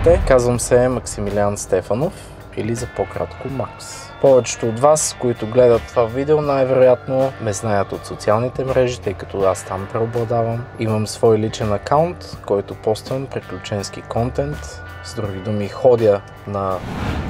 Здравейте, казвам се Максимилиан Стефанов или за по-кратко Макс. Повечето от вас, които гледат това видео, най-вероятно ме знаят от социалните мрежи, тъй като аз там преобладавам. Имам свой личен акаунт, който поствам приключенски контент. С други думи, ходя на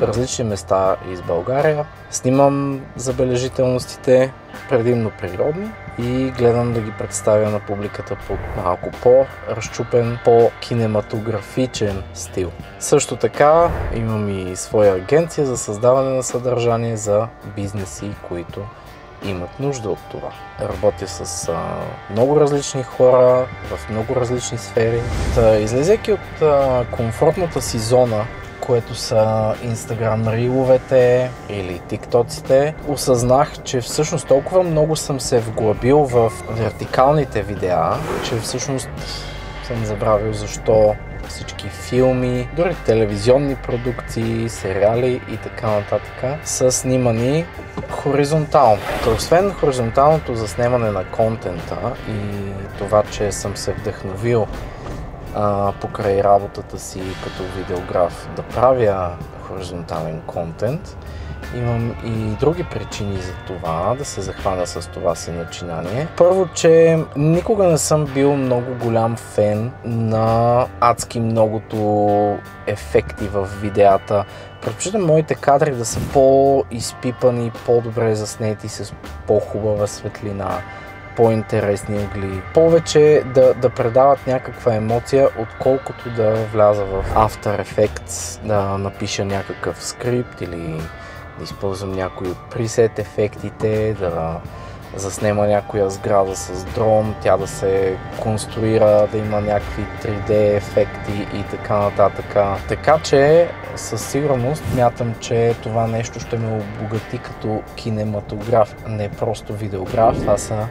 различни места из България, снимам забележителностите, предимно природни, и гледам да ги представя на публиката по малко по-разчупен, по-кинематографичен стил. Също така имам и своя агенция за създаване на съдържание за бизнеси, които имат нужда от това. Работя с много различни хора в много различни сфери. Излезейки от комфортната си зона, което са Instagram риловете или тиктоците, осъзнах, че всъщност толкова много съм се вглъбил в вертикалните видеа, че всъщност съм забравил защо всички филми, дори телевизионни продукции, сериали и така нататък са снимани хоризонтално. Освен хоризонталното заснемане на контента и това, че съм се вдъхновил покрай работата си като видеограф да правя хоризонтален контент, имам и други причини за това, да се захвана с това си начинание. Първо, че никога не съм бил много голям фен на адски многото ефекти в видеята. Предпочитам моите кадри да са по-изпипани, по-добре заснети, с по-хубава светлина, по-интересни ъгли, повече да предават някаква емоция, отколкото да вляза в After Effects, да напиша някакъв скрипт или да използвам някой от пресет ефектите, да заснема някоя сграда с дрон, тя да се конструира, да има някакви 3D ефекти и така нататък. Така че със сигурност смятам, че това нещо ще ме обогати като кинематограф, не просто видеограф. Това са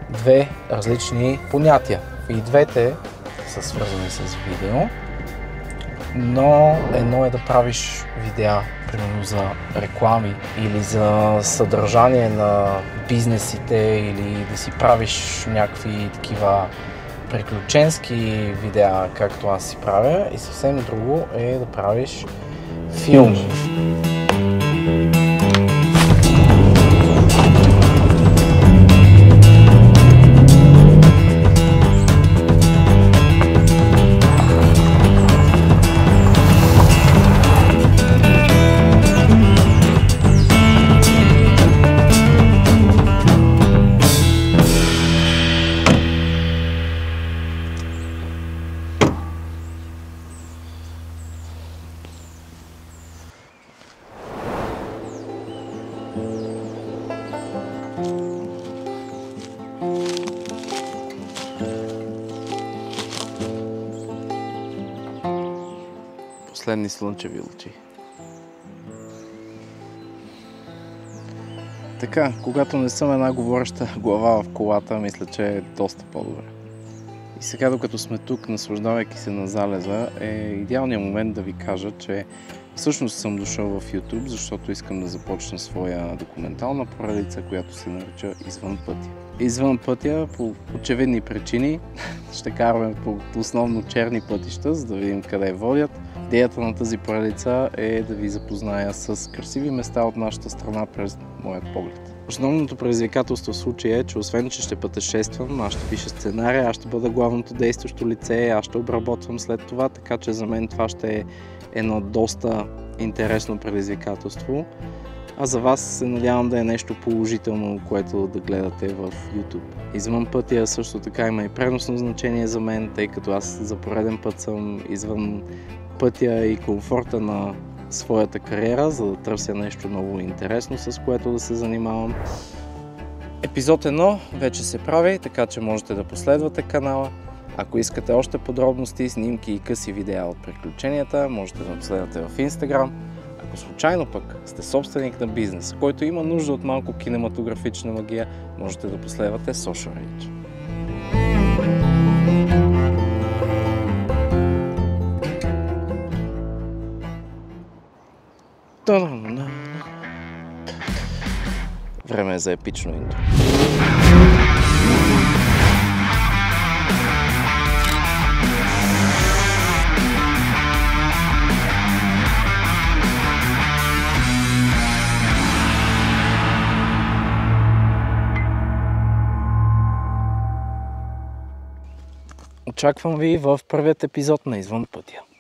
две различни понятия. И двете са свързани с видео, но едно е да правиш видеа, примерно за реклами или за съдържание на бизнесите, или да си правиш някакви такива приключенски видеа, както аз си правя, и съвсем друго е да правиш филми. Последни слънчеви лъчи. Така, когато не съм една говореща глава в колата, мисля, че е доста по-добре. И сега, докато сме тук, наслаждавайки се на залеза, е идеалният момент да ви кажа, че всъщност съм дошъл в YouTube, защото искам да започна своя документална поредица, която се нарича Извън пътя. Извън пътя, по очевидни причини, ще караме по основно черни пътища, за да видим къде водят. Идеята на тази поредица е да ви запозная с красиви места от нашата страна през моят поглед. Основното предизвикателство в случая е, че освен, че ще пътешествам, аз ще пиша сценария, аз ще бъда главното действащо лице, аз ще обработвам след това, така че за мен това ще е едно доста интересно предизвикателство. А за вас се надявам да е нещо положително, което да гледате в YouTube. Извън пътя също така има и преносно значение за мен, тъй като аз за пореден път съм извън пътя и комфорта на своята кариера, за да търся нещо много интересно, с което да се занимавам. Епизод 1 вече се прави, така че можете да последвате канала. Ако искате още подробности, снимки и къси видеа от приключенията, можете да последвате в Instagram. Ако случайно пък сте собственик на бизнес, който има нужда от малко кинематографична магия, можете да последвате Social Reach. Време е за епично интро. Очаквам ви в първият епизод на Извън пътя.